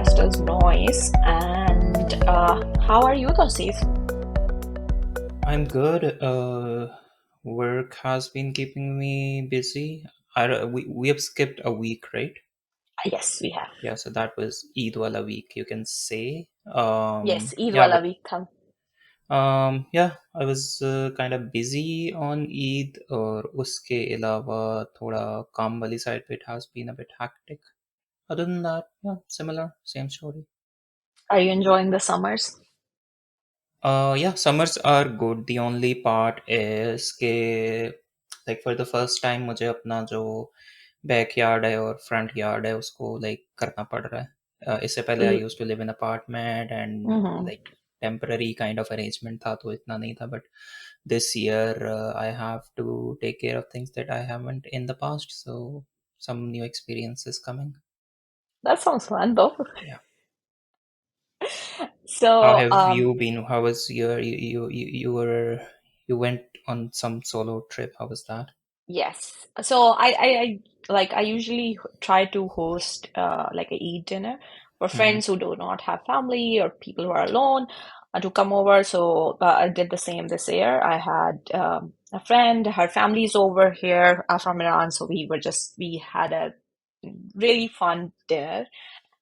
podcaster's noise. And how are you, Tosif? I'm good. Work has been keeping me busy. We have skipped a week, right? Yes, we have. Yeah, so that was Eid wala week, you can say. Yes, Eid Yeah, wala but week tha. yeah, I was kind of busy on Eid, और उसके अलावा थोड़ा काम वाली side पे it has been a bit hectic. Other than that, yeah, similar, same story. Are you enjoying the summers? Yeah, summers are good. The only part is कि like for the first time मुझे अपना जो backyard है और front yard है उसको like करना पड़ रहा है. इससे पहले I L- used to live in apartment and mhm. Like temporary kind of arrangement था तो इतना नहीं था but this year I have to take care of things that I haven't in the past so some new experiences coming. That sounds fun, though. Yeah. How So, have you been? How was your you were you went on some solo trip. How was that? yes. So I usually try to host like a Eid dinner for Mm-hmm. friends who do not have family or people who are alone to come over. So I did the same this year. I had a friend, her family's over here from Iran, so we had a really fun dinner.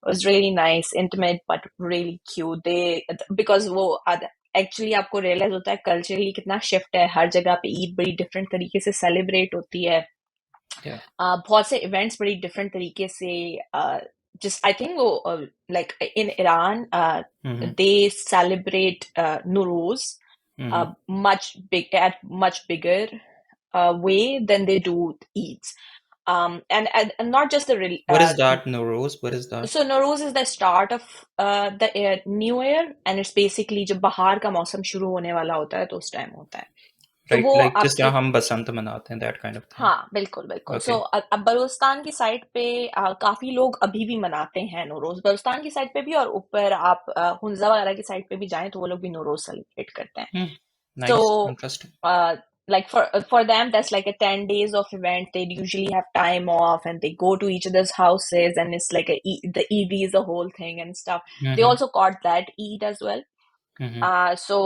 It was really nice, intimate, but really cute. They because वो actually आपको realise होता है culturally कितना shift है हर जगह पे ईद बड़ी different तरीके से सेलिब्रेट होती है Yeah. बहुत से इवेंट्स बड़ी डिफरेंट तरीके से just I think like in Iran Mm-hmm. they celebrate Nowruz Mm-hmm. at much bigger way than they do Eids. And not just the What is that, no rose? What is that? so Nowruz is the start of the new year and it's basically जब बाहर का मौसम शुरू होने वाला होता है तो उस टाइम होता है तो Right, वो like जिस तरह आपके हम बसंत मनाते हैं, that kind of thing. हाँ बिल्कुल बिल्कुल सो Okay. अब बलूचिस्तान की साइड पे काफी लोग अभी भी मनाते हैं नौरोज बलूचिस्तान की साइड पे भी और ऊपर आप हुंजा वगैरह की साइड पे भी जाएं तो वो लोग भी नौरोज सेलिब्रेट करते हैं Hmm. so Nice, interesting. like for them that's like a 10 days of event they usually have time off and they go to each other's houses and it's like the Eid is a whole thing and stuff they Mm-hmm. also called that Eid as well Mm-hmm. so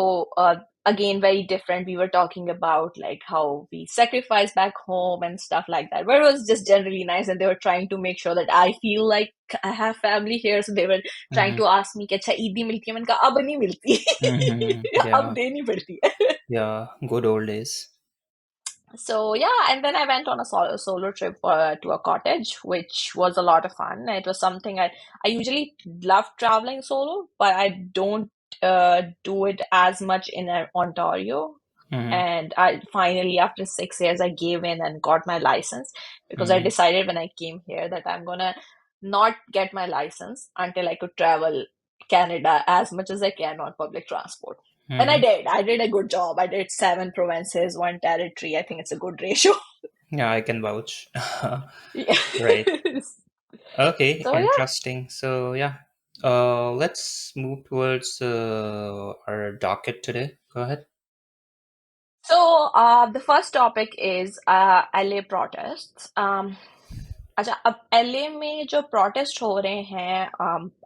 again, very different. We were talking about like how we sacrifice back home and stuff like that. But it was just generally nice, and they were trying to make sure that I feel like I have family here. So they were trying Mm-hmm. to ask me कि अच्छा ईद भी मिलती है मैंने कहा अब नहीं मिलती Mm-hmm. अब Yeah, देनी पड़ती है yeah, good old days. So yeah, and then I went on a solo trip to a cottage, which was a lot of fun. It was something I usually love traveling solo, but I don't do it as much in Ontario. Mm-hmm. And I finally, after 6 years, I gave in and got my license because I Mm-hmm. decided when I came here that I'm gonna not get my license until I could travel Canada as much as I can on public transport. And I Mm-hmm. did. I did a good job. I did 7 provinces, 1 territory. I think it's a good ratio. Yeah, I can vouch. Right. Yes. Okay, So yeah. interesting. So yeah, let's move towards our docket today. Go ahead. So the first topic is LA protests. अच्छा अब LA में जो protest हो रहे हैं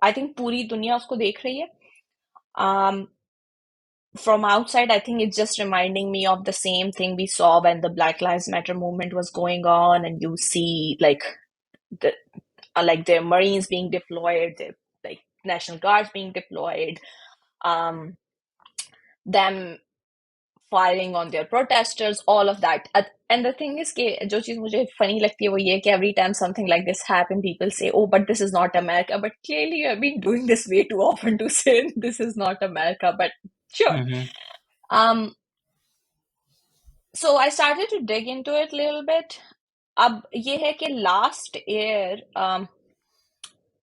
I think पूरी दुनिया उसको देख रही है um, from outside I think it's just reminding me of the same thing we saw when the Black Lives Matter movement was going on and you see the like their Marines being deployed, their like National Guards being deployed, um, them firing on their protesters, all of that. And the thing is कि जो चीज मुझे funny लगती है वो ये है कि every time something like this happen, people say, "Oh, but this is not America." But clearly, you have been doing this way too often to say this is not America. But sure. Mm-hmm. Um, so I started to dig into it a little bit. अब ये है कि last year,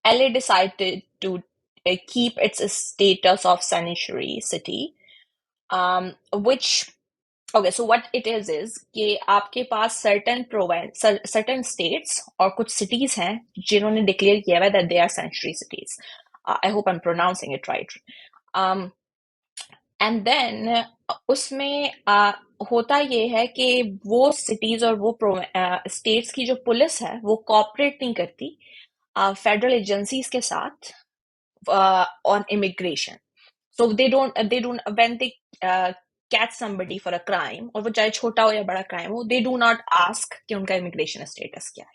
LA decided to keep its status of sanctuary city, which okay, so what it is कि आपके पास certain states और कुछ cities हैं जिन्होंने declare किया हुआ है that they are sanctuary cities. I hope I'm pronouncing it right. Um, and then उसमें होता ये है कि वो cities और वो states की जो पुलिस है वो cooperate नहीं करती फेडरल एजेंसीज के साथ on immigration. So they don't when they catch somebody for a crime, और वो चाहे छोटा हो या बड़ा crime हो, they do not ask कि उनका immigration status क्या है.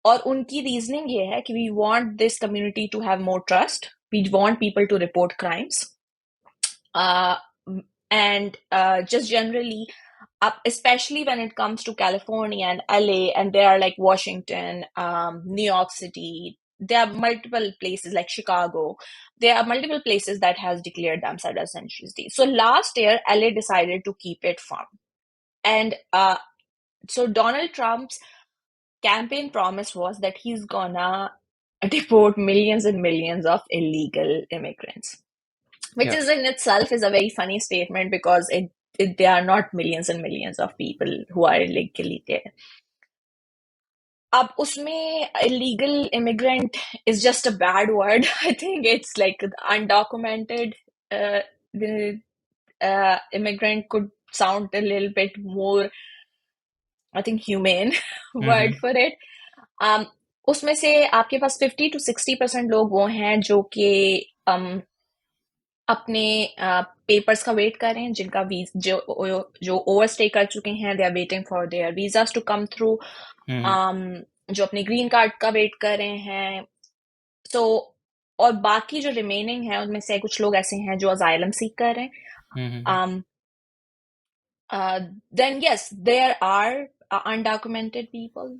और उनकी रीजनिंग ये है कि we want this community to have more trust, we want people to report crimes, uh, and just generally up, especially when it comes to California and LA, and there are like Washington, New York City. There are multiple places like Chicago. There are multiple places that has declared themselves as sanctuary cities. So last year, LA decided to keep it firm, and so Donald Trump's campaign promise was that he's gonna deport millions and millions of illegal immigrants, which Yeah. is in itself is a very funny statement because there are not millions and millions of people who are illegally there. अब उसमें illegal immigrant is just a bad word. I think it's like undocumented uh, the immigrant could sound a little bit more, I think, humane word Mm-hmm. for it. um, उसमें से आपके पास 50 to 60% लोग वो हैं जो कि अपने पेपर्स का वेट कर रहे हैं, जिनका जो ओवरस्टे कर चुके हैं, they are waiting for their visas to come through, Mm-hmm. जो अपने ग्रीन कार्ड का वेट कर रहे हैं. सो और बाकी जो रिमेनिंग है उनमें से कुछ लोग ऐसे हैं जो अजाइलम सीख कर रहे हैं. Mm-hmm. um, then yes, there are undocumented people.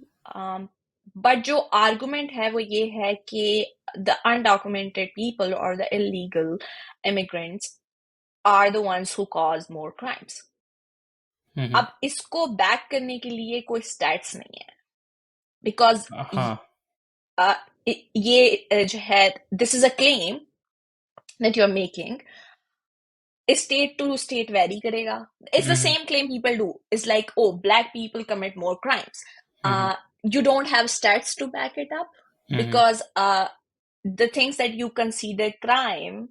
But जो argument है वो ये है कि the undocumented people or the illegal immigrants are the ones who cause more crimes. Mm-hmm. अब इसको बैक करने के लिए कोई स्टैट्स नहीं है, बिकॉज Uh-huh. ये जो है, this is a claim that you're making, state to state vary karega. It's the Mm-hmm. same claim people do. It's like, oh, black people commit more crimes. Mm-hmm. You don't have stats to back it up Mm-hmm. because the things that you consider crime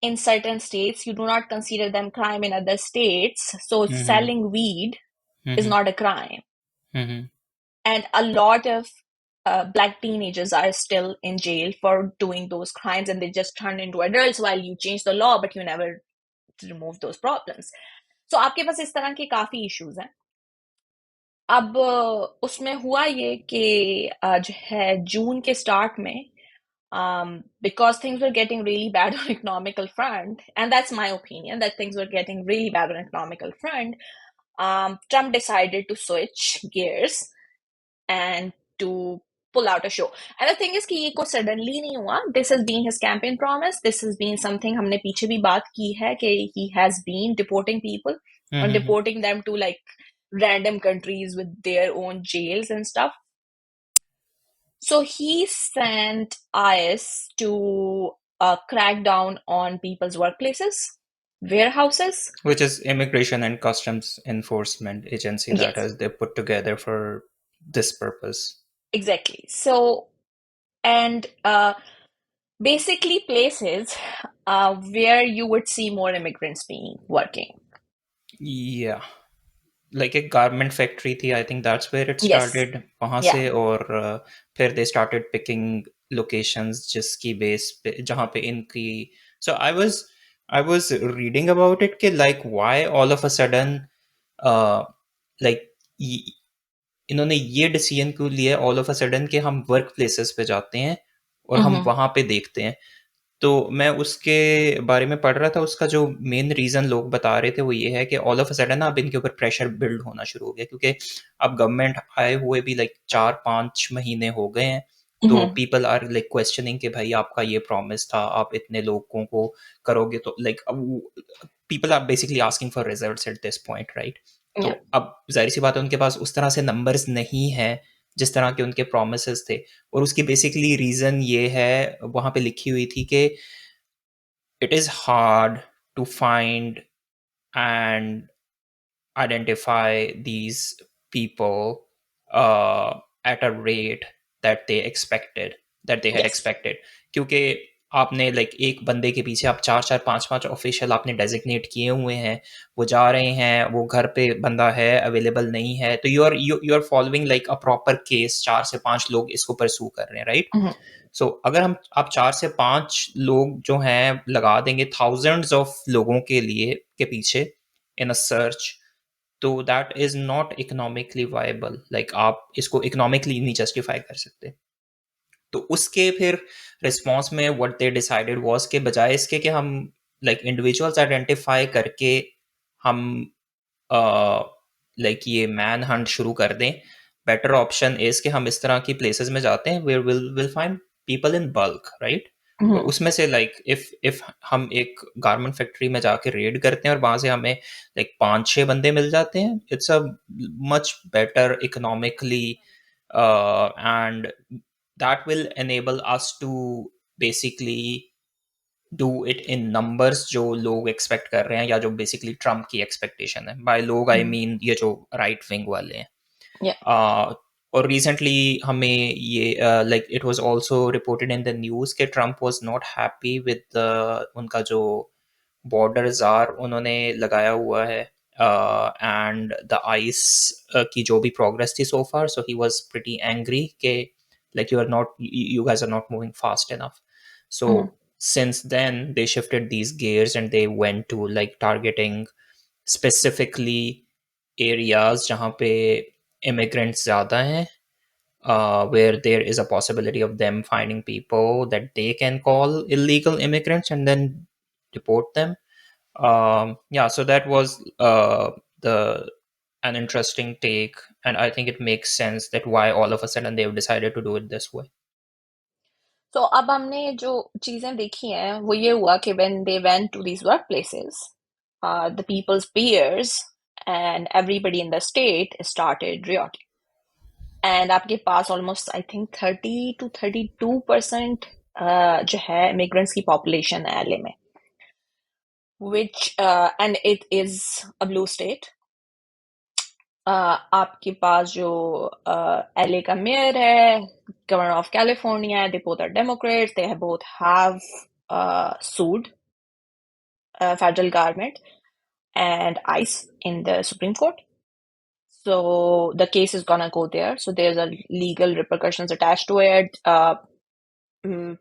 in certain states, you do not consider them crime in other states. So Mm-hmm. selling weed is Mm-hmm. not a crime. Mm-hmm. And a lot of black teenagers are still in jail for doing those crimes, and they just turn into adults while you change the law, but you never remove those problems. So आपके पास इस तरह के काफी issues हैं. अब उसमें हुआ ये कि जो है जून के start में, because things were getting really bad on economical front, and that's my opinion, that things were getting really bad on economical front, Trump decided to switch gears and to pull out a show. And the thing is कि ये कोई suddenly नहीं हुआ. This has been his campaign promise. This has been something हमने पीछे भी बात की है कि he has been deporting people and Mm-hmm. deporting them to like random countries with their own jails and stuff. So he sent IS to crack down on people's workplaces, warehouses. Which is Immigration and Customs Enforcement Agency that Yes, has they put together for this purpose. exactly. So, and basically places where you would see more immigrants being working. Yeah. Like एक garment factory थी, I think that's where it Yes, started वहाँ yeah. से. और फिर they started picking locations जिसकी base पे जहाँ पे इनकी. So I was reading about it कि like why all of a sudden like इन्होंने ये डिसीजन क्यों लिया ऑल ऑफ अ सडन कि हम वर्क प्लेसेस पे जाते हैं और हम Mm-hmm. वहाँ पे देखते हैं. तो मैं उसके बारे में पढ़ रहा था. उसका जो मेन रीज़न लोग बता रहे थे वो ये है कि ऑल ऑफ अ सडन ना अब इनके ऊपर प्रेशर बिल्ड होना शुरू हो गया, क्योंकि अब गवर्नमेंट आए हुए भी लाइक 4-5 महीने हो गए हैं. तो Mm-hmm. People are like questioning कि भाई आपका ये प्रॉमिस था, आप इतने लोगों को करोगे, तो like people are basically asking for results at this point, right? तो Yeah. अब जाहिर सी बात है उनके पास उस तरह से नंबर्स नहीं है जिस तरह के उनके प्रोमिस थे. और उसकी बेसिकली रीज़न ये है, वहाँ पे लिखी हुई थी कि it is hard to find and identify these people at a rate that they had Yes. expected. क्योंकि आपने लाइक एक बंदे के पीछे आप 4-4 5-5 ऑफिशियल आपने डेजिग्नेट किए हुए हैं, वो जा रहे हैं, वो घर पे बंदा है अवेलेबल नहीं है, तो you are following like a proper case. 4 से 5 लोग इसको परसू कर रहे हैं, राइट? Mm-hmm. सो अगर हम आप 4 से 5 लोग जो हैं लगा देंगे थाउजेंड्स ऑफ लोगों के लिए के पीछे इन अ सर्च, तो that is not economically viable. Like आप इसको इकोनॉमिकली नहीं जस्टिफाई कर सकते। तो उसके फिर रिस्पॉन्स में व्हाट दे डिसाइडेड वाज के बजाय इसके कि हम लाइक इंडिविजुअल्स आइडेंटिफाई करके हम लाइक ये मैन हंट शुरू कर दें, बेटर ऑप्शन इज कि हम इस तरह की प्लेसेस में जाते हैं where will find people in bulk, right. और हम्म उसमें से लाइक इफ हम एक गारमेंट फैक्ट्री में जाके रेड करते हैं और वहां से हमें लाइक 5-6 बंदे मिल जाते हैं, it's a much better economically, and that will enable us to basically do it in numbers जो लोग एक्सपेक्ट कर रहे हैं, या जो बेसिकली ट्रम्प की एक्सपेक्टेशन है। बाय लोग आई हम्म मीन ये जो राइट विंग वाले हैं। या और रिसेंटली हमें ये like it was also reported in the news कि Trump was not happy with उनका जो बॉर्डर जार उन्होंने लगाया हुआ है, एंड द आइस की जो भी प्रोग्रेस थी सो फार, सो ही वाज प्रिटी एंग्री कि like you guys are not moving fast enough. So hmm since then they shifted these gears and they went to like targeting specifically areas जहाँ पे immigrants ज़्यादा हैं, where there is a possibility of them finding people that they can call illegal immigrants and then deport them. Yeah, so that was the an interesting take, and I think it makes sense that why all of a sudden they've decided to do it this way. तो अब हमने जो चीजें देखी हैं वो ये हुआ कि when they went to these workplaces, the people's peers and everybody in the state started rioting. And आपके पास almost I think 30 to 32% जो है immigrants की population है LA में, which and it is a blue state. आपके पास जो LA का mayor है, governor of California, they both are Democrats. They both have sued federal government and ICE in the Supreme Court. So the case is gonna go there. So there's a legal repercussions attached to it. Mm,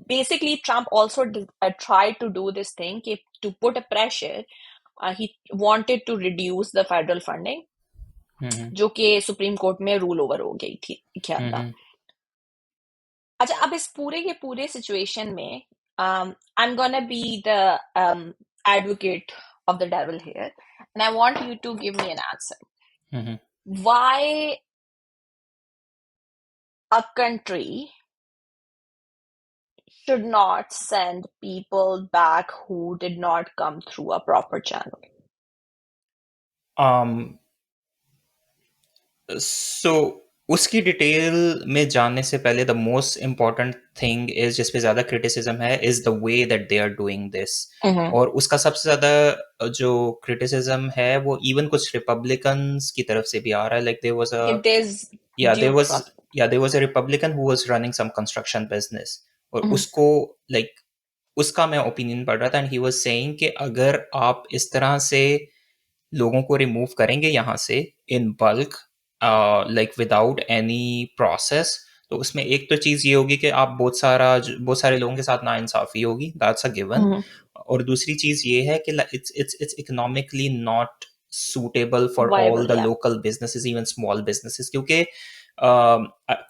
Basically, Trump also tried to do this thing to put a pressure. He wanted to reduce the federal funding, Mm-hmm. जो कि supreme court में rule over हो गई थी क्या था। Mm-hmm. अच्छा, अब इस पूरे के पूरे सिचुएशन में I am gonna be the advocate of the devil here, and I want you to give me an answer. Mm-hmm. Why a country should not send people back who did not come through a proper channel? Um, so उसकी detail में जानने से पहले the most important thing is जिस पे ज़्यादा criticism है is the way that they are doing this. Mm-hmm. और उसका सबसे ज़्यादा जो क्रिटिसिज्म है वो इवन कुछ रिपब्लिकन्स की तरफ से भी आ रहा है। Like there was a It is या देयर due वाज from. या there was a Republican who was running some construction business, और Mm-hmm. उसको लाइक उसका मैं ओपिनियन पढ़ रहा था एंड ही वाज सेइंग कि अगर आप इस तरह से लोगों को रिमूव करेंगे यहाँ से in bulk, like without any process, तो उसमें एक तो चीज़ ये होगी कि आप बहुत सारे लोगों के साथ नाइंसाफ़ी होगी, दैट्स अ गिवन। Mm-hmm. और दूसरी चीज़ ये है कि it's economically not suitable for all Viable, the yeah. Local businesses, even small businesses, क्योंकि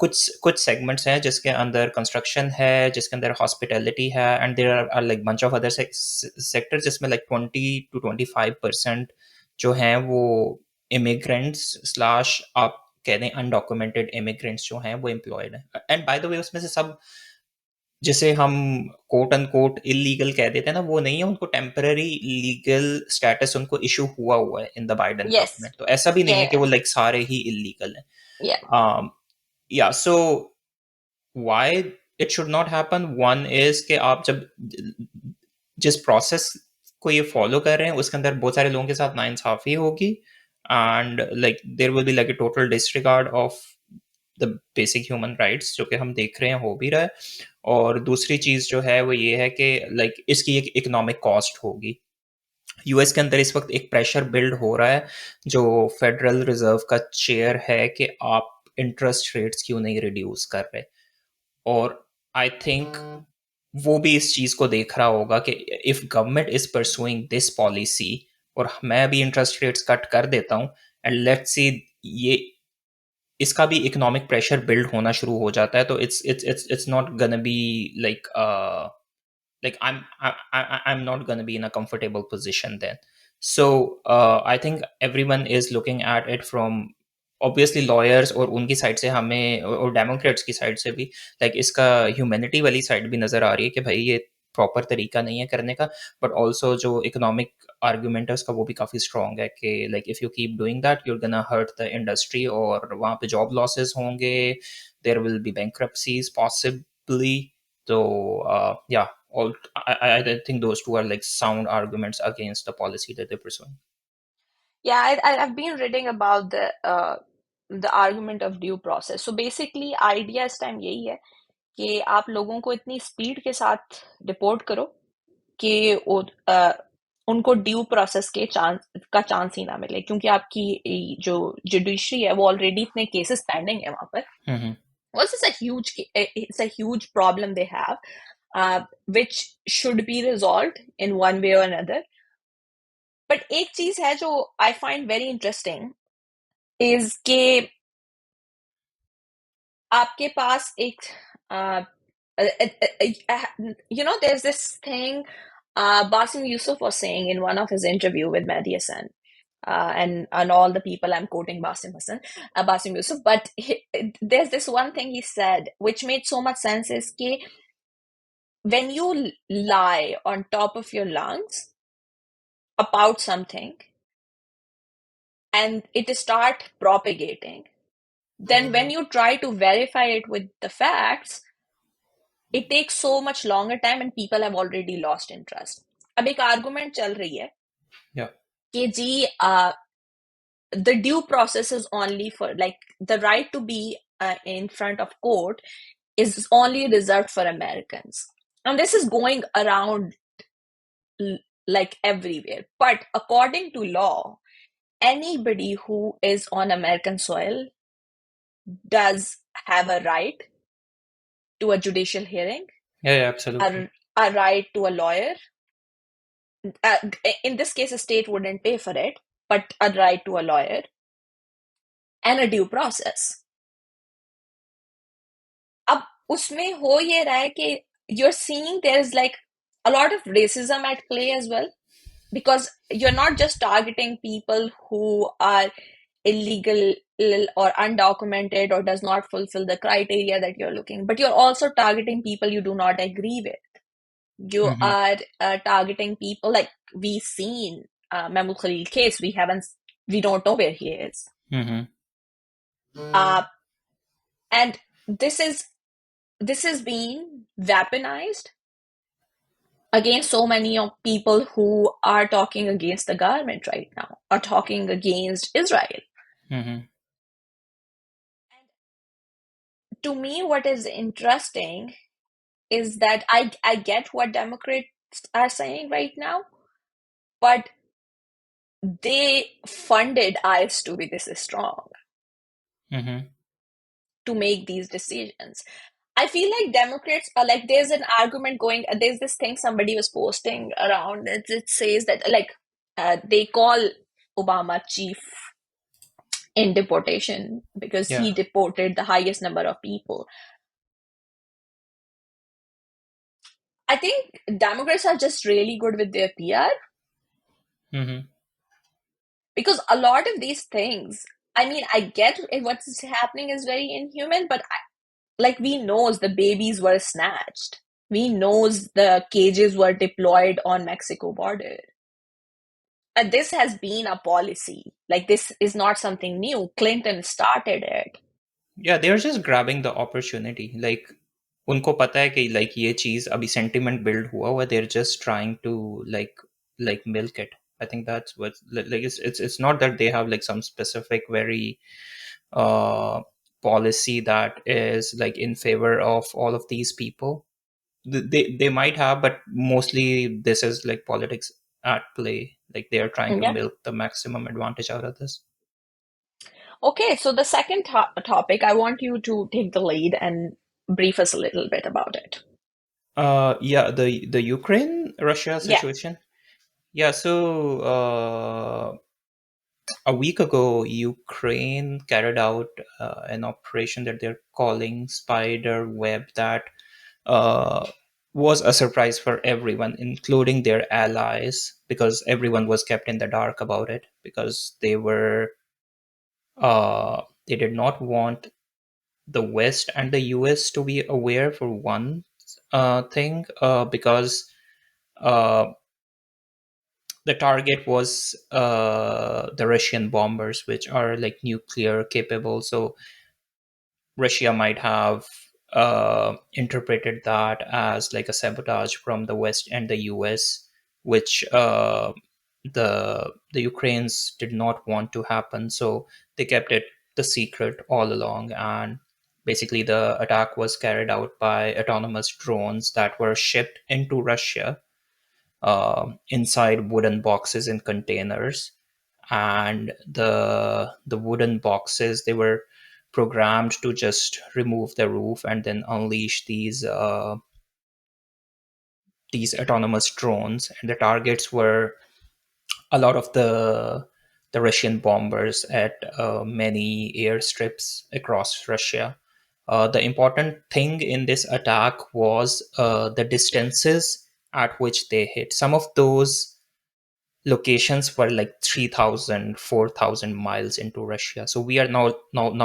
कुछ कुछ सेगमेंट्स हैं जिसके अंदर कंस्ट्रक्शन है, जिसके अंदर हॉस्पिटैलिटी है, and there are like bunch of other sectors जिसमें लाइक 20 to 25% जो हैं वो इमिग्रेंट्स स्लैश आप कह दें अनडॉक्यूमेंटेड इमिग्रेंट्स जो हैं वो एम्प्लॉयड हैं। एंड बाय द वे उसमें से सब जिसे हम कोट एंड कोट इलीगल कह देते हैं ना, वो नहीं है, उनको टेम्पररी लीगल स्टेटस उनको इशू हुआ है in the Biden Yes. Government. तो ऐसा भी नहीं Yeah, है कि yeah, वो लाइक सारे ही इलीगल yeah. हैं। या so why it should not happen, one is कि आप जब जिस प्रोसेस को ये फॉलो कर रहे हैं उसके अंदर बहुत सारे लोगों के साथ नाइंसाफी होगी, and like there will be like a total disregard of the basic human rights, जो कि हम देख रहे हैं हो भी रहा है। और दूसरी चीज़ जो है वो ये है कि लाइक इसकी एक इकोनॉमिक कॉस्ट होगी। यूएस के अंदर इस वक्त एक प्रेशर बिल्ड हो रहा है, जो फेडरल रिजर्व का चेयर है, कि आप इंटरेस्ट रेट्स क्यों नहीं रिड्यूस कर रहे। और आई थिंक वो भी इस चीज को देख रहा होगा कि if government is pursuing this policy और मैं भी इंटरेस्ट रेट्स कट कर देता हूँ एंड लेट्स सी ये इसका भी इकोनॉमिक प्रेशर बिल्ड होना शुरू हो जाता है तो it's not gonna be like like I'm not going to be in a comfortable position then. So I think everyone is looking at it from obviously lawyers और उनकी साइड से हमें और डेमोक्रेट्स की साइड से भी लाइक इसका humanity वाली साइड भी नजर आ रही है कि भाई ये प्रॉपर तरीका नहीं है करने का बट ऑल्सो जो इकोनॉमिक आर्ग्यूमेंट है उसका वो भी काफ़ी स्ट्रॉन्ग है कि like if you keep doing that you're gonna hurt the industry और वहाँ पे जॉब लॉसेस होंगे there will be bankruptcies possibly so yeah, all I think those two are like sound arguments against the policy that they're pursuing. Yeah, I've been reading about the argument of due process. So basically, idea इस time यही है कि आप लोगों को इतनी speed के साथ रिपोर्ट करो कि उनको ड्यू प्रोसेस के चांस ही ना मिले क्योंकि आपकी जो जुडिशरी है वो ऑलरेडी इतने केसेस पेंडिंग है वहां पर. Mm-hmm. Well, it's a huge problem they have, which should be resolved in one way or another. But एक चीज है जो I find very interesting is कि आपके पास एक uh, there's this thing Basim Yusuf was saying in one of his interview with Mehdi Hassan. And all the people I'm quoting Basim Yusuf, but there's this one thing he said which made so much sense is कि when you lie on top of your lungs about something and it start propagating, then when you try to verify it with the facts, it takes so much longer time and people have already lost interest. अब एक argument चल रही है Yeah. कि जी the due process is only for like the right to be in front of court is only reserved for Americans. And this is going around like everywhere. But according to law, anybody who is on American soil does have a right to a judicial hearing, Yeah, yeah, absolutely. a right to a lawyer. Uh, in this case, a state wouldn't pay for it, but a right to a lawyer and a due process. अब उसमें हो ये रहा है कि you're seeing there's like a lot of racism at play as well, because you're not just targeting people who are illegal or undocumented or does not fulfill the criteria that you're looking, but you're also targeting people you do not agree with. You Mm-hmm. are targeting people like we've seen Mahmoud Khalil case. We don't know where he is. Mm-hmm. Uh, and this has been weaponized against so many of people who are talking against the government right now, are talking against Israel. Mm-hmm. To me, what is interesting is that I get what Democrats are saying right now, but they funded ICE to be this strong Mm-hmm. to make these decisions. I feel like Democrats are like, there's an argument going, there's this thing somebody was posting around. It says that, like, they call Obama chief in deportation because Yeah. he deported the highest number of people. I think Democrats are just really good with their PR Mm-hmm. because a lot of these things, I mean, I get what's happening is very inhuman, but like we knows the babies were snatched. We knows the cages were deployed on Mexico border. And this has been a policy. Like this is not something new. Clinton started it. Yeah, they're just grabbing the opportunity. Like उनको पता है कि like ये चीज अभी sentiment build हुआ they're just trying to like milk it. I think that's what like it's not that they have like some specific very uh policy that is like in favor of all of these people. They might have, but mostly this is like politics at play. Like they are trying to Yeah. milk the maximum advantage out of this. Okay, so the second topic, I want you to take the lead and brief us a little bit about it. Yeah, the Ukraine Russia Yeah. situation. Yeah, so a week ago, Ukraine carried out an operation that they're calling Spider Web that uh, was a surprise for everyone, including their allies, because everyone was kept in the dark about it because they did not want the West and the US to be aware for one thing, because uh, the target was the Russian bombers, which are like nuclear capable. So Russia might have interpreted that as like a sabotage from the West and the US, which the Ukrainians did not want to happen. So they kept it the secret all along, and basically the attack was carried out by autonomous drones that were shipped into Russia inside wooden boxes and containers, and the wooden boxes, they were programmed to just remove the roof and then unleash these autonomous drones, and the targets were a lot of the Russian bombers at many airstrips across Russia. The important thing in this attack was the distances at which they hit. Some of those locations were like 3,000, 4,000 miles into Russia. So we are now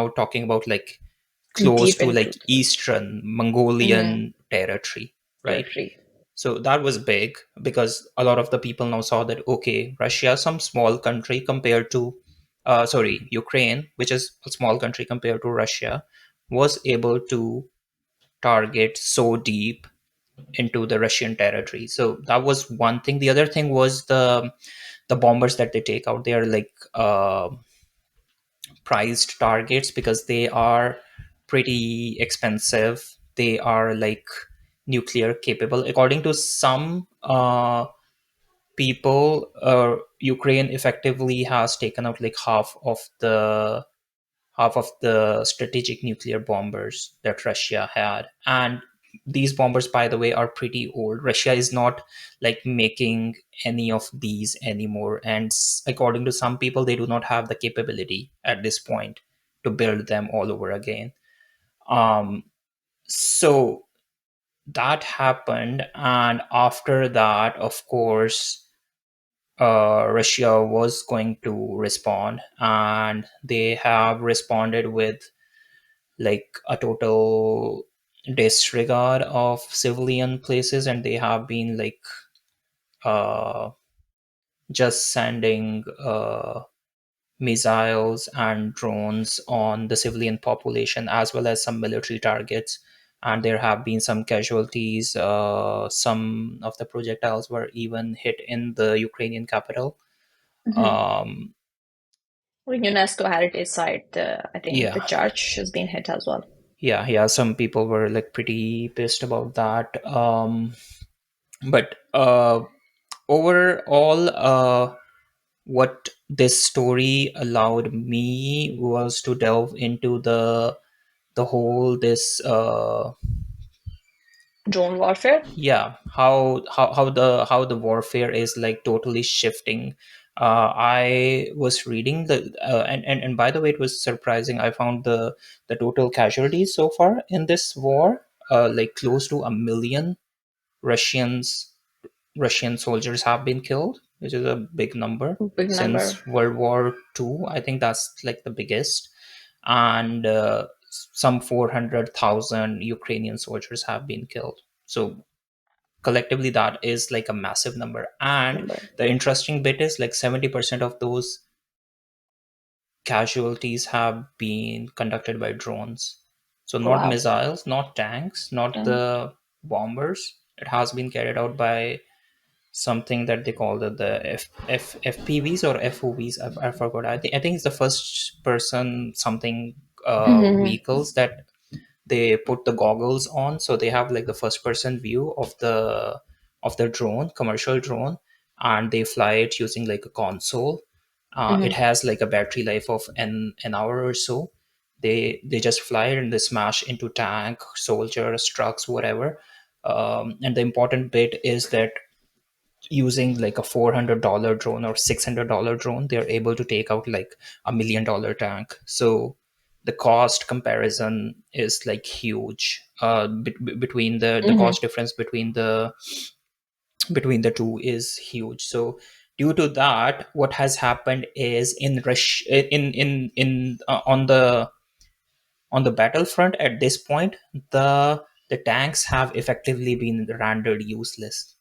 talking about like close Deep to into like the eastern mhm, Mongolian territory, right? territory. So that was big because a lot of the people now saw that, okay, Russia, some small country compared to, sorry, Ukraine, which is a small country compared to Russia, was able to target so deep into the Russian territory. So that was one thing. The other thing was the bombers that they take out. They are like prized targets because they are pretty expensive. They are like nuclear capable. According to some people, Ukraine effectively has taken out like half of the strategic nuclear bombers that Russia had. And these bombers, by the way, are pretty old. Russia is not like making any of these anymore. And according to some people, they do not have the capability at this point to build them all over again. Um, so that happened. And after that, of course, Russia was going to respond, and they have responded with like a total disregard of civilian places, and they have been like uh, just sending missiles and drones on the civilian population as well as some military targets, and there have been some casualties. Some of the projectiles were even hit in the Ukrainian capital. Hmm. um, UNESCO heritage site, I think the yeah, church has been hit as well. yeah, some people were like pretty pissed about that. But overall, what this story allowed me was to delve into the whole this Drone warfare. yeah, how the warfare is like totally shifting. I was reading and by the way, it was surprising. I found the total casualties so far in this war, like close to 1 million russians Russian soldiers have been killed, which is a big number Big number. since World War II. I think that's like the biggest. And some 400,000 Ukrainian soldiers have been killed. So collectively, that is like a massive number. And Number. the interesting bit is like 70% of those casualties have been conducted by drones. So not Wow. missiles, not tanks, not Dang. the bombers. It has been carried out by something that they call the FPVs or FOVs. I forgot. I think it's the first person something Hmm. vehicles that they put the goggles on, so they have like the first person view of the drone, commercial drone, and they fly it using like a console. It Hmm. has like a battery life of an hour or so, They just fly and they smash into tank, soldiers, trucks, whatever. And the important bit is that using like a $400 drone or $600 drone, they're able to take out like $1 million tank. So the cost comparison is like huge, between the Hmm. cost difference between the two is huge. So due to that, what has happened is on the battlefront at this point, the tanks have effectively been rendered useless.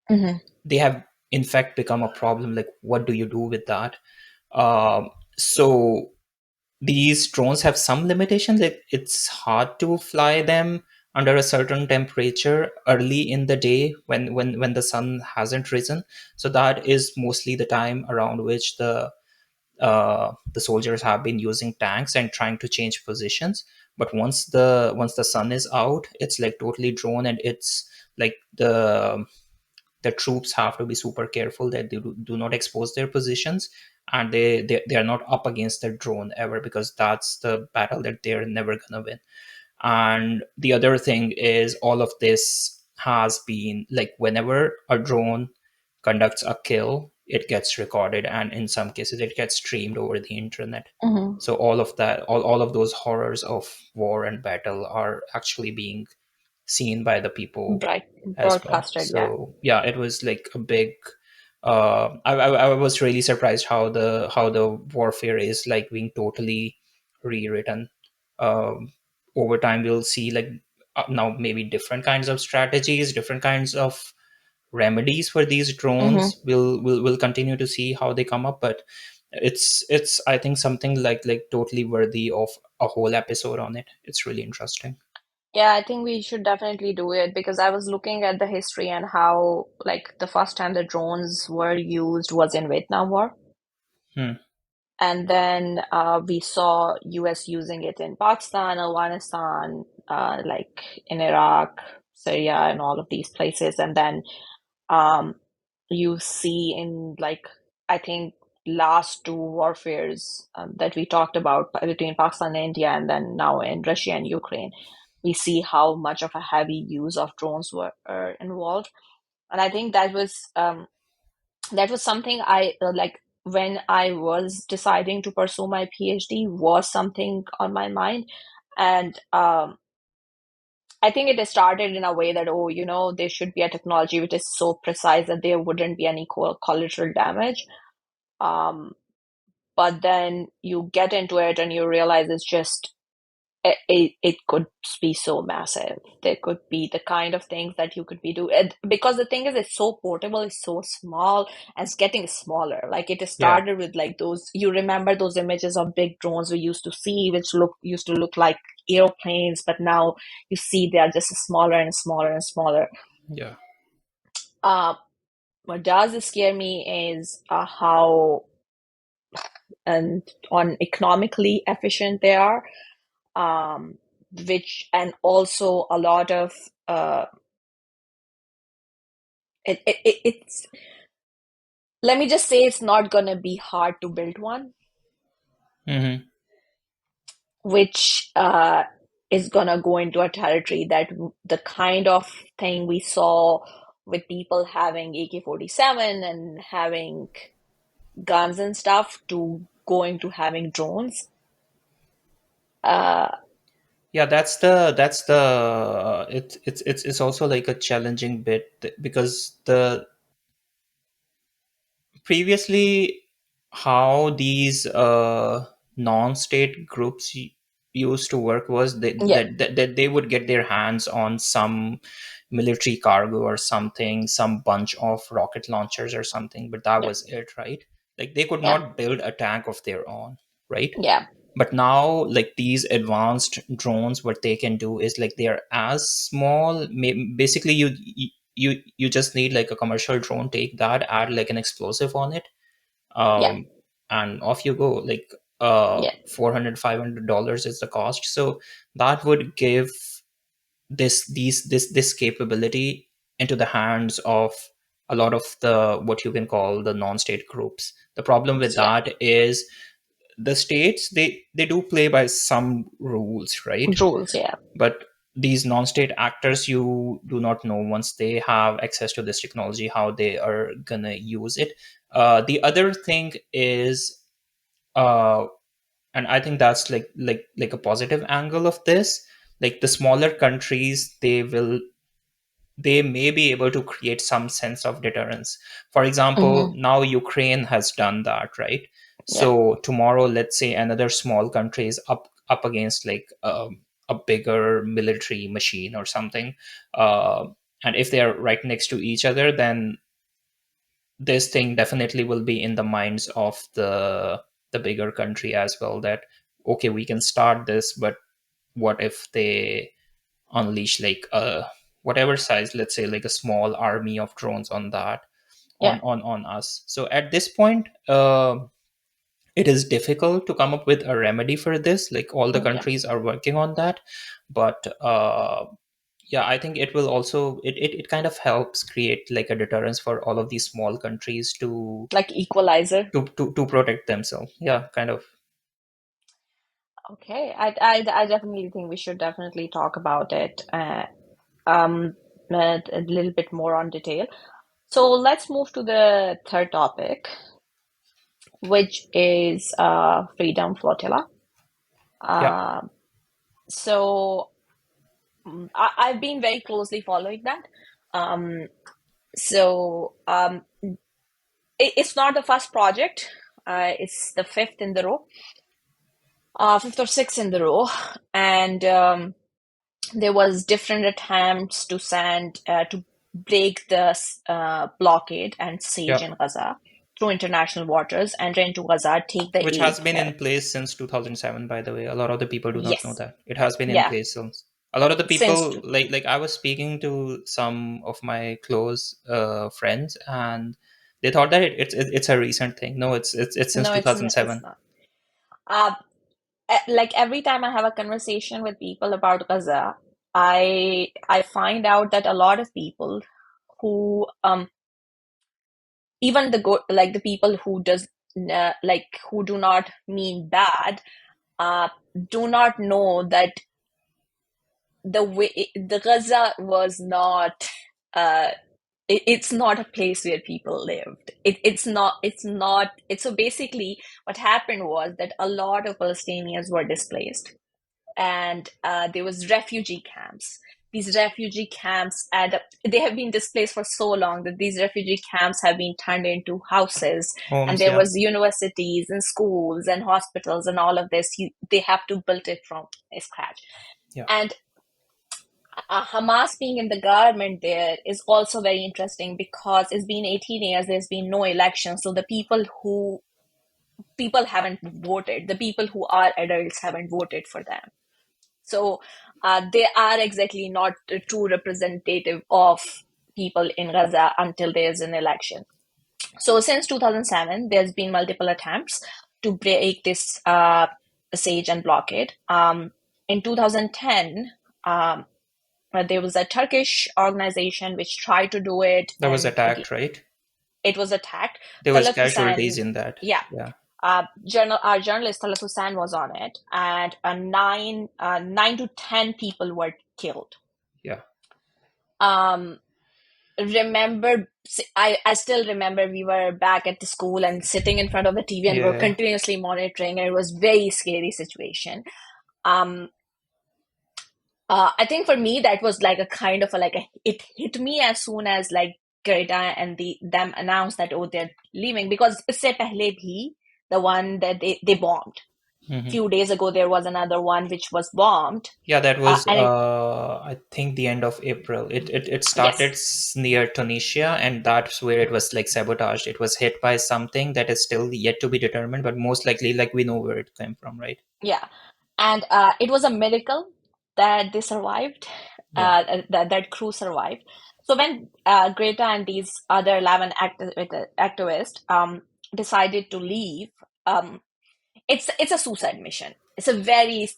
Hmm. They have in fact become a problem. Like, what do you do with that? So these drones have some limitations. It's hard to fly them under a certain temperature early in the day when the sun hasn't risen. So that is mostly the time around which the soldiers have been using tanks and trying to change positions. But once the sun is out, it's like totally drone, and it's like the troops have to be super careful that they do not expose their positions, and they are not up against the drone ever, because that's the battle that they're never gonna win. And the other thing is, all of this has been like, whenever a drone conducts a kill, it gets recorded, and in some cases it gets streamed over the internet. Hmm. So all of that, all of those horrors of war and battle are actually being seen by the people Right. as well. Broadcasted, yeah. So yeah, it was like a big. I was really surprised how the warfare is like being totally rewritten. Over time, we'll see like, now maybe different kinds of strategies, different kinds of remedies for these Hmm. drones. We'll continue to see how they come up, but it's I think something like totally worthy of a whole episode on it. It's really interesting. Yeah, I think we should definitely do it because I was looking at the history and how, like, the first time the drones were used was in Vietnam War. Hmm. And then we saw US using it in Pakistan, Afghanistan, like in Iraq, Syria, and all of these places. And then um, you see in, like, I think last two warfares that we talked about between Pakistan and India, and then now in Russia and Ukraine, we see how much of a heavy use of drones were involved. And I think that was something I like when I was deciding to pursue my PhD was something on my mind. And I think it started in a way that, oh, there should be a technology which is so precise that there wouldn't be any collateral damage. Um, but then you get into it and you realize it's just it could be so massive. There could be the kind of things that you could be doing because the thing is, it's so portable, it's so small, and it's getting smaller. Like it Yeah. started with like those. You remember those images of big drones we used to see, which look used to look like airplanes, but now you see they are just smaller and smaller and smaller. Yeah. Uh, what does scare me is how and on economically efficient they are, um, which and also a lot of uh, it's let me just say it's not gonna be hard to build one, Hmm. which is gonna go into a territory that the kind of thing we saw with people having AK-47 and having guns and stuff to going to having drones. Uh, Yeah, that's the it's also like a challenging bit, because the previously, how these non-state groups used to work was yeah, that they would get their hands on some military cargo or something, some bunch of rocket launchers or something, but that yeah, was it, right? Like, they could yeah, not build a tank of their own, right? yeah, But now, like, these advanced drones, what they can do is like, they are as small, basically you just need like a commercial drone, take that, add like an explosive on it, yeah, um and off you go. Like, yeah, 400 $500 is the cost. So that would give this capability into the hands of a lot of the, what you can call, the non-state groups. The problem with yeah, that is the states, they do play by some rules, right? Rules, yeah. But these non-state actors, you do not know once they have access to this technology how they are gonna use it. The other thing is, uh, and I think that's like a positive angle of this. Like the smaller countries, they may be able to create some sense of deterrence. For example, Hmm. now Ukraine has done that, right? Yeah. So tomorrow, let's say another small country is up against like a bigger military machine or something, uh, and if they are right next to each other, then this thing definitely will be in the minds of the bigger country as well. That okay, we can start this, but what if they unleash like a whatever size, let's say like a small army of drones on that, Yeah. on us. So at this point, it is difficult to come up with a remedy for this. Like all the Yeah. countries are working on that, but yeah, I think it will also it kind of helps create like a deterrence for all of these small countries Like equalizer. to protect themselves. Yeah, kind of. Okay. I definitely think we should definitely talk about it um, a little bit more on detail. So let's move to the third topic, which is freedom flotilla. Yeah, Uh, so I've been very closely following that. Um, so it's not the first project. It's the fifth in the row, fifth or sixth in the row, and there was different attempts to send to break the blockade and siege yeah. in Gaza through international waters, enter into Gaza, take the Which aid has been there. in place since 2007, by the way. A lot of the people do not know Yes, that it has been in yeah, place since. A lot of the since people, like I was speaking to some of my close friends, and they thought that it's a recent thing. No, it's since no, it's 2007. not. Uh, like every time I have a conversation with people about Gaza, I find out that a lot of people who even the good like the people who does like who do not mean bad uh do not know that the way the Gaza was not uh it's not a place where people lived. It's so basically what happened was that a lot of Palestinians were displaced and there was refugee camps. These refugee camps add up. They have been displaced for so long that these refugee camps have been turned into houses, and Homes, there yeah, was universities and schools and hospitals and all of this. They have to build it from scratch. yeah. And Hamas being in the government there is also very interesting because it's been 18 years. There's been no election, so the people haven't voted. The people who are adults haven't voted for them. So they are exactly not a true representative of people in Gaza until there's an election. So since 2007, there's been multiple attempts to break this siege and blockade. In 2010, there was a Turkish organization which tried to do it, That was and attacked, right? it was attacked. There was Talat casualties Hussain, in that. yeah, Yeah, our journalist Talat Hussain was on it, and nine to 10 people were killed. yeah, Um, I still remember we were back at the school and sitting in front of the TV and we were yeah. continuously monitoring, and it was very scary situation. Um, I think for me that was like a kind of it hit me as soon as like Greta and them announced that oh they're leaving, because इससे पहले भी the one that they bombed. Hmm. Few days ago there was another one which was bombed, Yeah, that was and it I think the end of April. It started yes, near Tunisia, and that's where it was like sabotaged. It was hit by something that is still yet to be determined, but most likely, like we know where it came from, right? yeah, and it was a miracle that they survived, Yeah. that crew survived. So when Greta and these other 11 activists decided to leave, um, it's a suicide mission. It's a very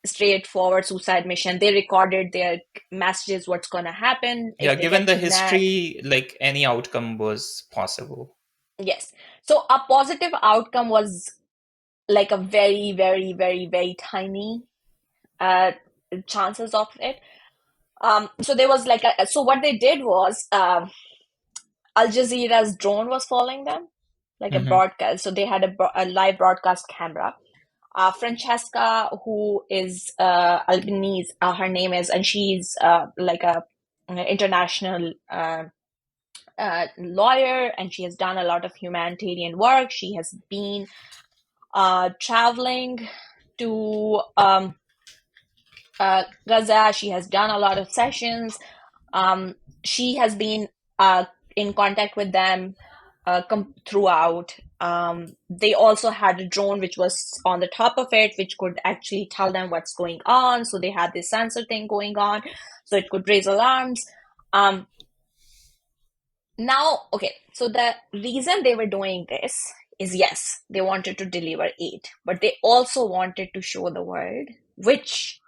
straightforward suicide mission. They recorded their messages, what's going to happen Yeah, if they given get the kidnapped. history, like any outcome was possible. Yes. So a positive outcome was like a very, very, very, very tiny uh, chances of it. So there was like so what they did was Al Jazeera's drone was following them, like a Mm-hmm. broadcast. So they had a live broadcast camera. Francesca, who is Albanese, her name is, and she's like a international lawyer, and she has done a lot of humanitarian work. She has been traveling to Gaza. She has done a lot of sessions. She has been in contact with them throughout. They also had a drone which was on the top of it, which could actually tell them what's going on. So they had this sensor thing going on, so it could raise alarms. Um, Now, okay, so the reason they were doing this is yes, they wanted to deliver aid, but they also wanted to show the world, which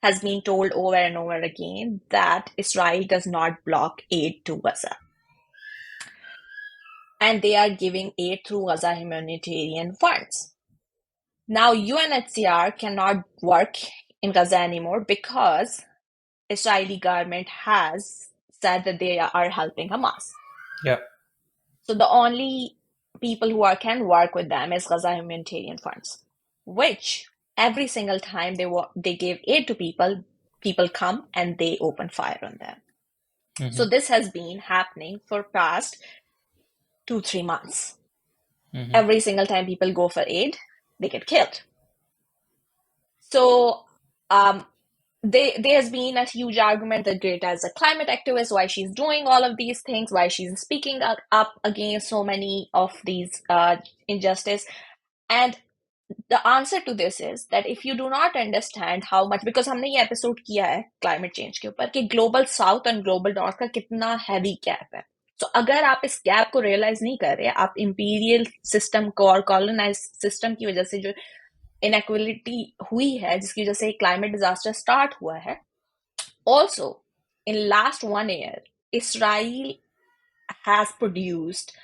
has been told over and over again, that Israel does not block aid to Gaza. And they are giving aid through Gaza humanitarian funds. Now, UNHCR cannot work in Gaza anymore because Israeli government has said that they are helping Hamas. Yeah. So the only people who can work with them is Gaza humanitarian funds, which every single time they give aid to people, people come and they open fire on them. Mm-hmm. So this has been happening for past 2-3 months. Mm-hmm. Every single time people go for aid, they get killed. So um, there's been a huge argument that Greta is a climate activist, why she's doing all of these things, why she's speaking up against so many of these injustice. And the answer to this is that if you do not understand how much, because हमने ये episode किया है climate change के ऊपर कि global south और global north का कितना हैवी गैप है. तो अगर आप इस गैप को रियलाइज नहीं कर रहे, आप इंपीरियल सिस्टम को और कॉलोनाइज सिस्टम की वजह से जो इनइक्वलिटी हुई है, जिसकी वजह से क्लाइमेट डिजास्टर स्टार्ट हुआ है. Also in last 1 year Israel has produced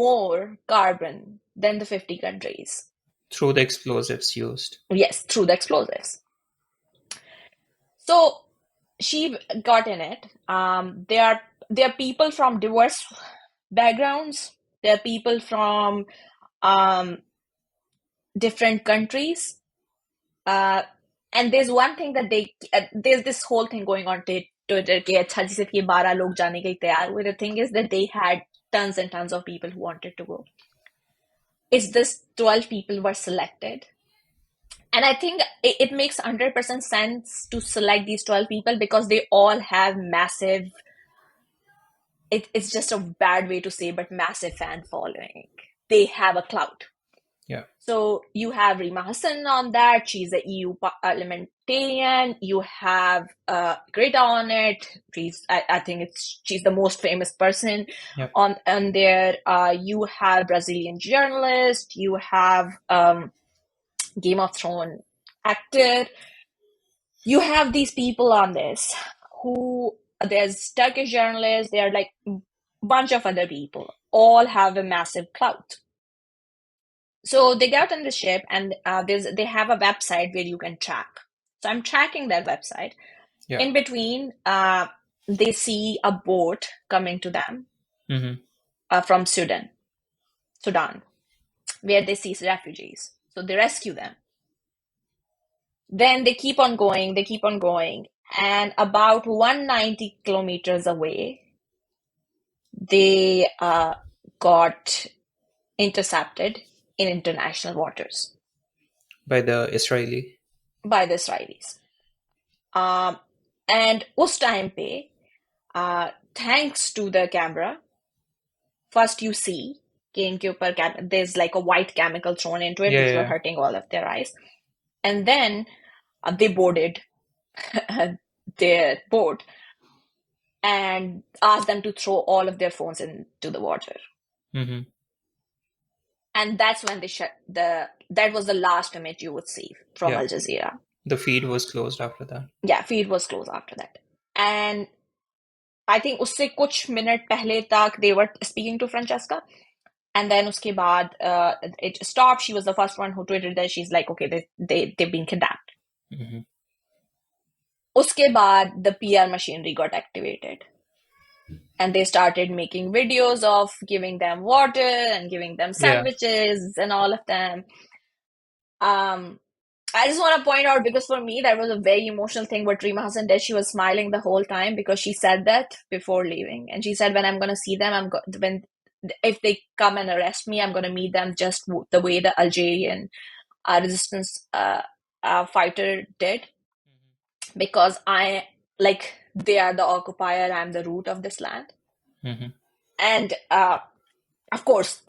more carbon than the 50 countries. Through the explosives used. Yes, through the explosives. So she got in it. There are people from diverse backgrounds. There are people from um, different countries. And there's one thing that there's this whole thing going on Twitter कि अच्छा जी सिर्फ ये 12 लोग जाने के लिए तैयार हुए. The thing is that they had tons and tons of people who wanted to go. It's this 12 people were selected. And I think it makes 100% sense to select these 12 people because they all have massive, it's just a bad way to say, but massive fan following. They have a clout. Yeah. So you have Rima Hassan on that. She's a EU parliamentarian. You have Greta on it. I think she's the most famous person Yep. on there. You have Brazilian journalist. You have Game of Thrones actor. You have these people on this who, there's Turkish journalists, there are like a bunch of other people, all have a massive clout. So they get on the ship and they have a website where you can track. So I'm tracking that website. Yeah. In between, they see a boat coming to them from Sudan, where they see refugees. So they rescue them. Then they keep on going, and about 190 kilometers away, they got intercepted in international waters By the Israeli. by the Israelis. And उस time पे, thanks to the camera, first you see कि इनके ऊपर there's like a white chemical thrown into it, which were hurting all of their eyes. And then they boarded their boat and asked them to throw all of their phones into the water. Mm-hmm. And that's when they that was the last image you would see from Al Jazeera. The feed was closed after that. Yeah, feed was closed after that. And I think उससे कुछ minute पहले तक they were speaking to Francesca. And then uske baad, it stopped. She was the first one who tweeted that. She's like, okay, they've been kidnapped. Mm-hmm. Uske baad, the PR machinery got activated. And they started making videos of giving them water and giving them Yeah. sandwiches and all of them. Um, I just want to point out because for me that was a very emotional thing what Rima Hassan did. She was smiling the whole time because she said that before leaving, and she said, "When I'm gonna see them, when if they come and arrest me, I'm gonna meet them just the way the Algerian resistance fighter did, because I like they are the occupier, I'm the root of this land." Mm-hmm. And of course,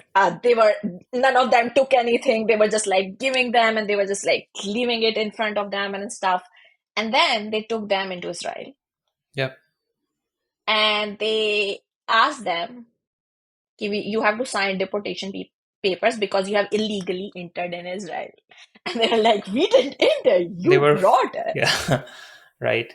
they were none of them took anything. They were just like giving them, and they were just like leaving it in front of them and stuff. And then they took them into Israel, Yep. and they asked them, "You have to sign deportation papers because you have illegally entered in Israel." And they were like, "We didn't enter. They You were, brought us. yeah, right.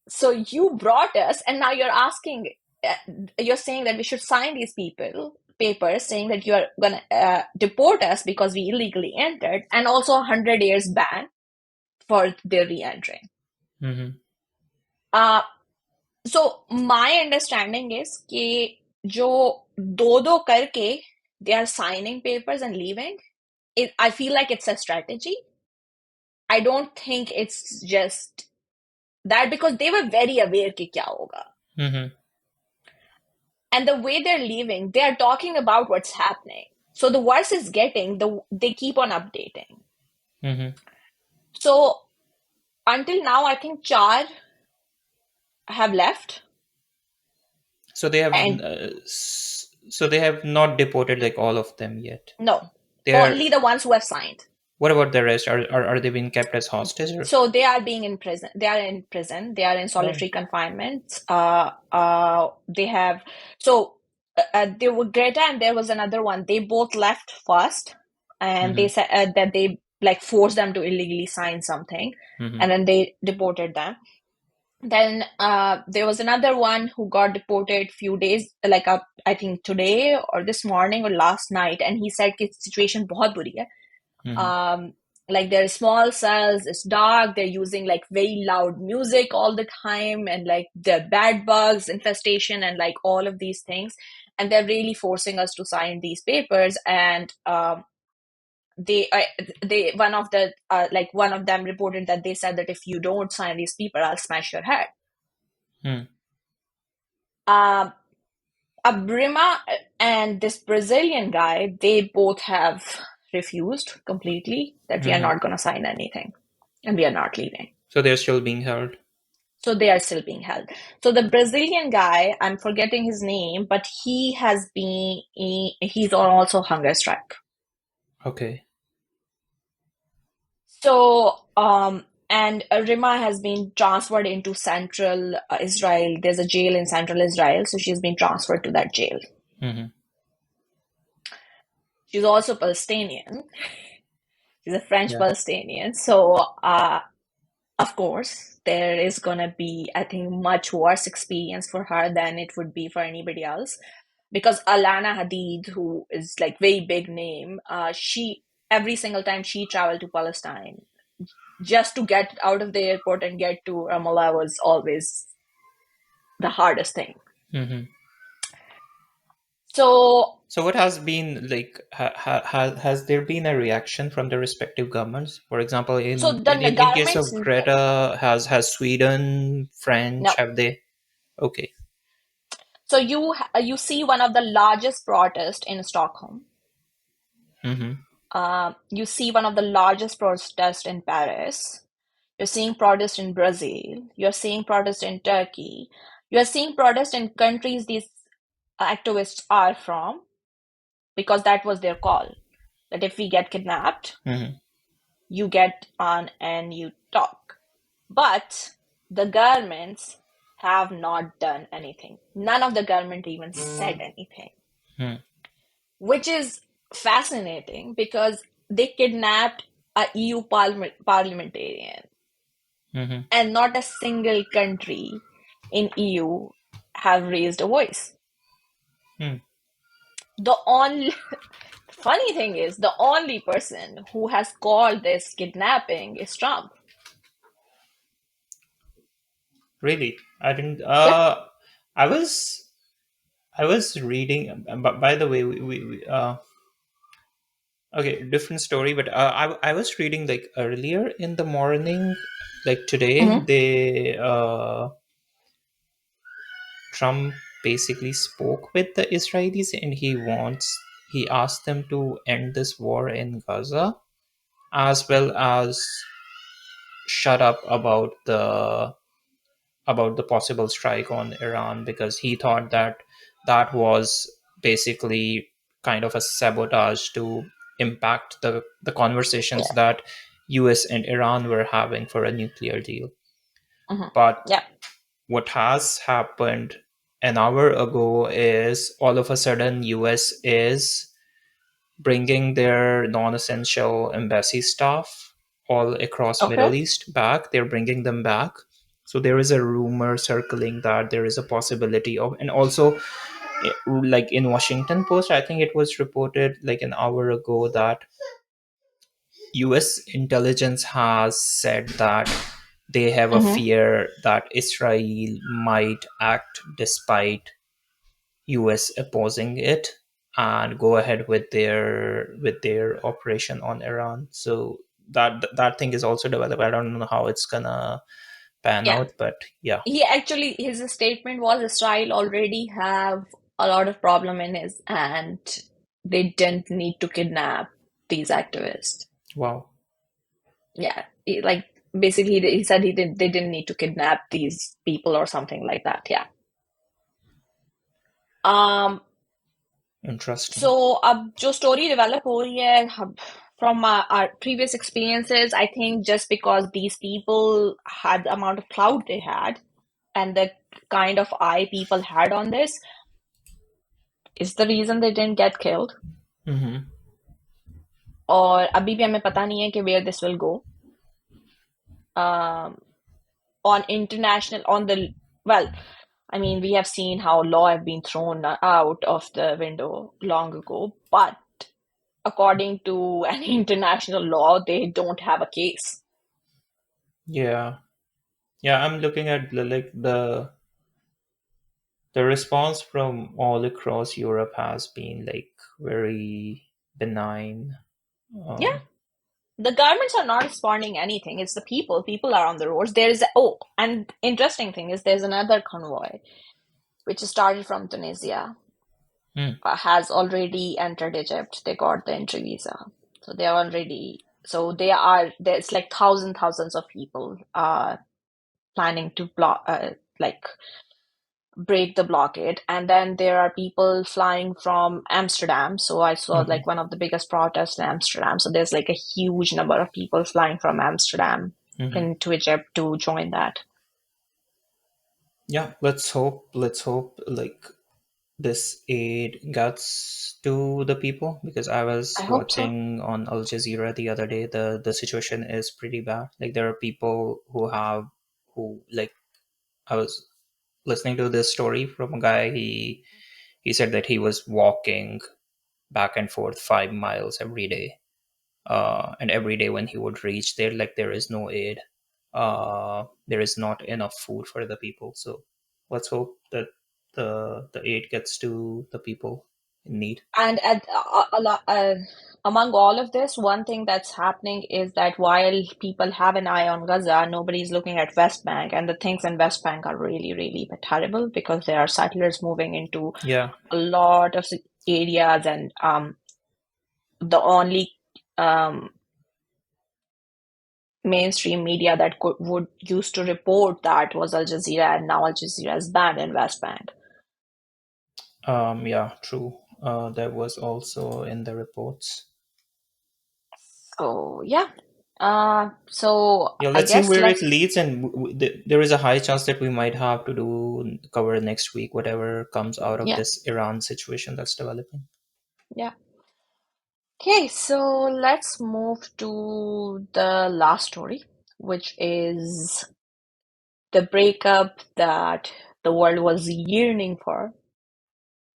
So you brought us, and now uh, you're saying that we should sign these papers saying that you are gonna deport us because we illegally entered, and also 100 years ban for their re-entering." Mm-hmm. Uh, so my understanding is कि जो दो करके they are signing papers and leaving. I feel like it's a strategy. I don't think it's just that, because they were very aware कि क्या होगा. Mm-hmm. And the way they're leaving, they are talking about what's happening. So the worse is getting, they keep on updating. Mm-hmm. So until now, I think Char have left, So they have, and so they have not deported like all of them yet. no, They are. only the ones who have signed. What about the rest? Are they being kept as hostage or? So they are being in prison. They are in prison. They are in Oh. solitary confinement. They have so there were Greta and there was another one. They both left first, and Mm-hmm. they said that they like forced them to illegally sign something, Mm-hmm. and then they deported them. Then there was another one who got deported few days, like I think today or this morning or last night, and he said कि situation बहुत बुरी है. Mm-hmm. um like they're small cells, it's dark, they're using like very loud music all the time, and like the bad bugs infestation and like all of these things, and they're really forcing us to sign these papers. And they one of them reported that they said that if you don't sign these people, I'll smash your head. Mm. um Abrima and this Brazilian guy, they both have refused completely that we are Mm-hmm. not going to sign anything and we are not leaving. So they're still being held. So they are still being held. So the Brazilian guy, I'm forgetting his name, but he's on also hunger strike. Okay. So, and Rima has been transferred into central Israel. There's a jail in central Israel, so she's been transferred to that jail. Mm-hmm. She's also Palestinian. She's a French Yeah. Palestinian. So, of course, there is gonna be, I think, much worse experience for her than it would be for anybody else. Because Alana Hadid, who is like very big name, she every single time she traveled to Palestine, just to get out of the airport and get to Ramallah was always the hardest thing. Mm-hmm. So, So what has been like? Has there been a reaction from the respective governments? For example, so the in case governments, of Greta, has Sweden, French, no. have they? Okay. So you see one of the largest protests in Stockholm. Mm-hmm. You see one of the largest protests in Paris. You're seeing protests in Brazil. You're seeing protests in Turkey. You're seeing protests in countries these activists are from, because that was their call. That if we get kidnapped, Mm-hmm. you get on and you talk. But the governments have not done anything. None of the government even said anything, which is fascinating because they kidnapped a EU parliamentarian, Mm-hmm. and not a single country in EU have raised a voice. Mm. The only funny thing is, the only person who has called this kidnapping is Trump. Really, I didn't. Yeah. I was I was reading. But by the way, we okay, different story. But I was reading like earlier in the morning, like today, Hmm. they Trump basically spoke with the Israelis, and he asked them to end this war in Gaza, as well as shut up about the possible strike on Iran, because he thought that that was basically kind of a sabotage to impact the conversations Yeah. that US and Iran were having for a nuclear deal. Hmm. But Yeah. what has happened an hour ago is all of a sudden US is bringing their non-essential embassy staff all across Okay. Middle East back. They're bringing them back. So there is a rumor circling that there is a possibility of, and also like in Washington Post, I think it was reported like an hour ago that US intelligence has said that they have a Hmm. fear that Israel might act despite US opposing it and go ahead with their operation on Iran. So that thing is also developed. I don't know how it's gonna pan Yeah. out, but yeah. He actually, his statement was Israel already have a lot of problem in his, and they didn't need to kidnap these activists. Wow. Yeah, like basically he said they didn't need to kidnap these people or something like that. Yeah. Um. Interesting. So अब जो story develop हो रही है from our previous experiences, I think just because these people had the amount of clout they had and the kind of eye people had on this is the reason they didn't get killed. Mm-hmm. और अभी भी हमें पता नहीं है कि where this will go. Um, on international, on the, well, I mean, we have seen how law have been thrown out of the window long ago, but according to an international law, they don't have a case. Yeah. Yeah, I'm looking at like the response from all across Europe has been like very benign. Yeah, Um, the governments are not responding anything. It's the people. People are on the roads. There is, oh, and interesting thing is there's another convoy which started from Tunisia, hmm, has already entered Egypt. They got the entry visa. So they are already, so they are, there's like thousands of people planning to block, like break the blockade. And then there are people flying from Amsterdam. So I saw mhm. like one of the biggest protests in Amsterdam. So there's like a huge number of people flying from Amsterdam Mhm. into Egypt to join that. Yeah, let's hope like this aid gets to the people, because I I was hope so. watching on Al Jazeera the other day. The situation is pretty bad. Like there are people who like, I was listening to this story from a guy. He said that he was walking back and forth 5 miles every day, and every day when he would reach there, like there is no aid, there is not enough food for the people. So let's hope that the aid gets to the people in need. And among all of this, one thing that's happening is that while people have an eye on Gaza, nobody's looking at West Bank, and the things in West Bank are really terrible because there are settlers moving into Yeah. a lot of areas, and the only um, mainstream media that would used to report that was Al Jazeera, and now Al Jazeera is banned in West Bank. Yeah, true. That was also in the reports. So yeah, so Yeah, I let's see guess where it let's, leads, and there is a high chance that we might have to do cover next week whatever comes out of yeah, this Iran situation that's developing. yeah. Okay, so let's move to the last story, which is the breakup that the world was yearning for.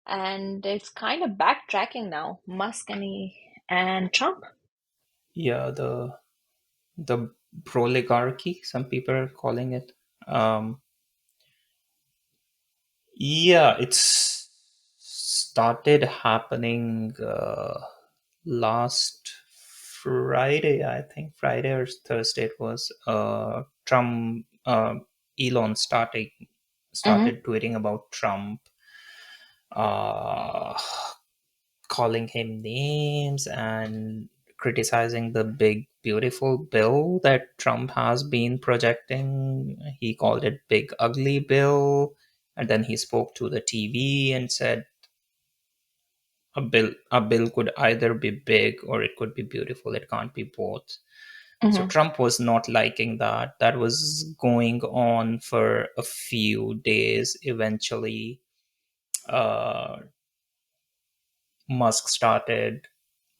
and it's kind of backtracking now. Musk and Trump. Yeah, the proligarchy, some people are calling it. Um, yeah, it's started happening last Friday, I think Friday or Thursday it was. Trump, Elon Hmm. started tweeting about Trump, uh, calling him names and criticizing the big beautiful bill that Trump has been projecting. He called it big ugly bill, and then he spoke to the TV and said a bill could either be big or it could be beautiful. It can't be both. So Hmm. Trump was not liking that. That was going on for a few days. Eventually, uh, Musk started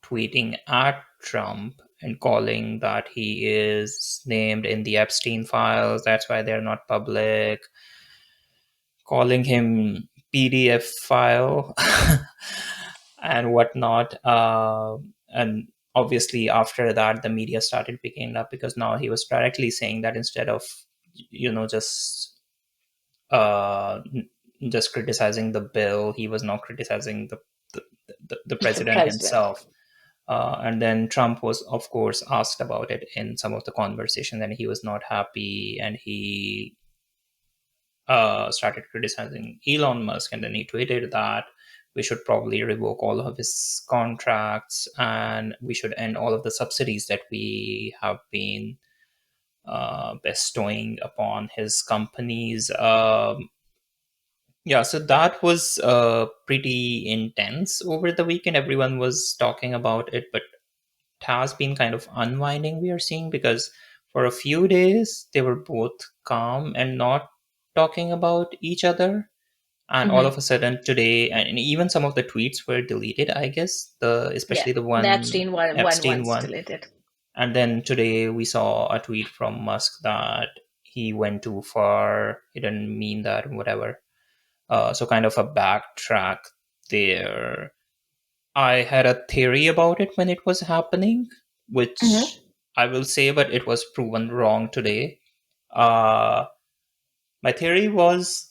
tweeting at Trump and calling that he is named in the Epstein files. That's why they're not public. Calling him PDF file and whatnot. And obviously, after that, the media started picking it up because now he was directly saying that instead of, just uh, just criticizing the bill, he was now criticizing the The president president. himself. And then Trump was, of course, asked about it in some of the conversations, and he was not happy, and he started criticizing Elon Musk, and then he tweeted that we should probably revoke all of his contracts and we should end all of the subsidies that we have been bestowing upon his companies. Yeah, so that was pretty intense over the weekend. Everyone was talking about it, but has been kind of unwinding, we are seeing, because for a few days they were both calm and not talking about each other, and all Hmm. of a sudden today, and even some of the tweets were deleted, I guess, Yeah, especially the the one Epstein one Epstein once one. deleted. And then today we saw a tweet from Musk that he went too far, he didn't mean that, whatever. So kind of a backtrack there. I had a theory about it when it was happening, which Hmm. I will say, but it was proven wrong today. Uh, my theory was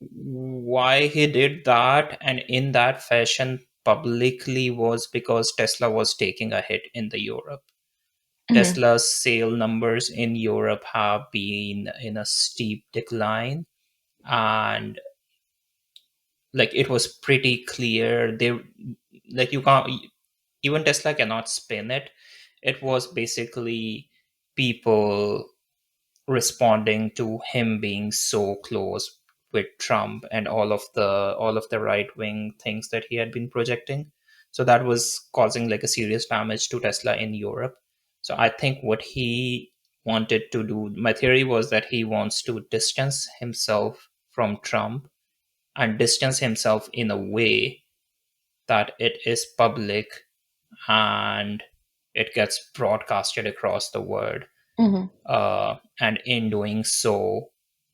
why he did that and in that fashion publicly was because Tesla was taking a hit in the Europe. Hmm. Tesla's sale numbers in Europe have been in a steep decline, and like it was pretty clear they, like, you can't, even Tesla cannot spin it. It was basically people responding to him being so close with Trump and all of the right wing things that he had been projecting. So that was causing like a serious damage to Tesla in Europe. So I think what he wanted to do, my theory was that he wants to distance himself from Trump and distance himself in a way that it is public and it gets broadcasted across the world. Hmm. And in doing so,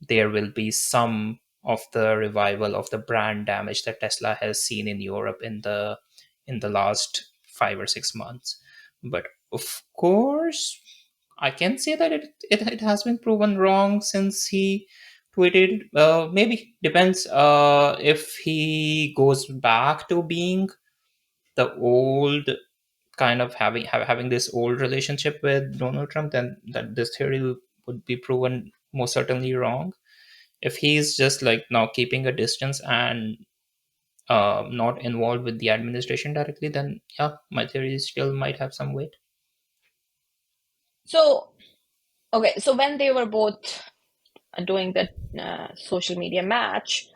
there will be some of the revival of the brand damage that Tesla has seen in Europe in the last 5 or 6 months. But of course, I can say that it has been proven wrong since he tweeted. Maybe depends if he goes back to being the old kind of having this old relationship with Donald Trump, then that this theory would be proven most certainly wrong. If he's just like now keeping a distance and not involved with the administration directly, then yeah, my theory still might have some weight. So, okay, so when they were both doing the social media match,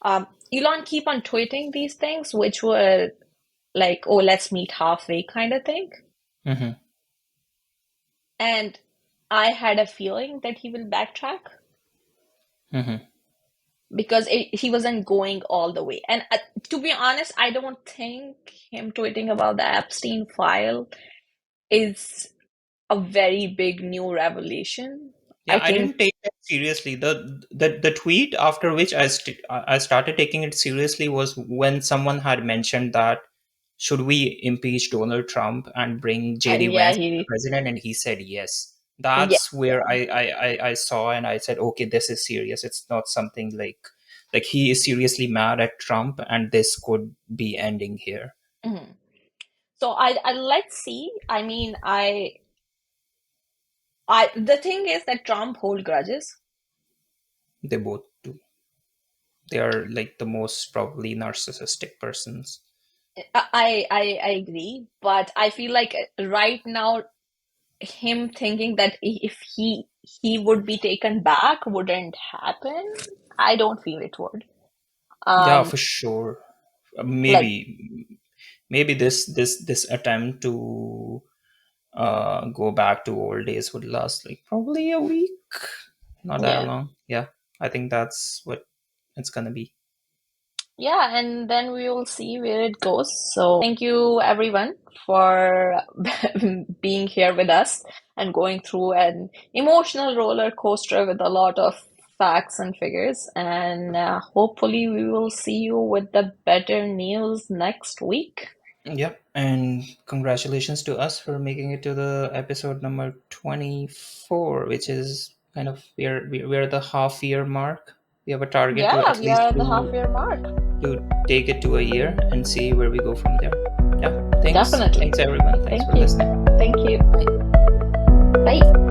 Elon keep on tweeting these things, which were like, "Oh, let's meet halfway" kind of thing. Hmm. And I had a feeling that he will backtrack Hmm. because he wasn't going all the way. And to be honest, I don't think him tweeting about the Epstein file is a very big new revelation. Yeah, I I think, didn't take that seriously. The tweet after which I started taking it seriously was when someone had mentioned that should we impeach Donald Trump and bring JD yeah, Vance as president, and he said yes. yeah. That's where I saw and I said, okay, this is serious. It's not something like he is seriously mad at Trump, and this could be ending here. Mhm. So I let's see. I mean, the thing is that Trump hold grudges. They both do. They are like the most probably narcissistic persons. I agree, but I feel like right now him thinking that if he would be taken back wouldn't happen. I don't feel it would. Yeah, Um, for sure. like Maybe this attempt to go back to old days would last like probably a week, not that yeah, long. Yeah, I think that's what it's gonna be. yeah, and then we will see where it goes. So thank you everyone for being here with us and going through an emotional roller coaster with a lot of facts and figures. And hopefully we will see you with the better news next week. Yeah, and congratulations to us for making it to the episode number 24, which is kind of we're the half year mark. We have a target to Yeah, at we least are at the half year mark. to take it to a year and see where we go from there. Yeah, thanks Definitely. thanks everyone, thanks Thank for you. listening. Thank you. Bye. Bye.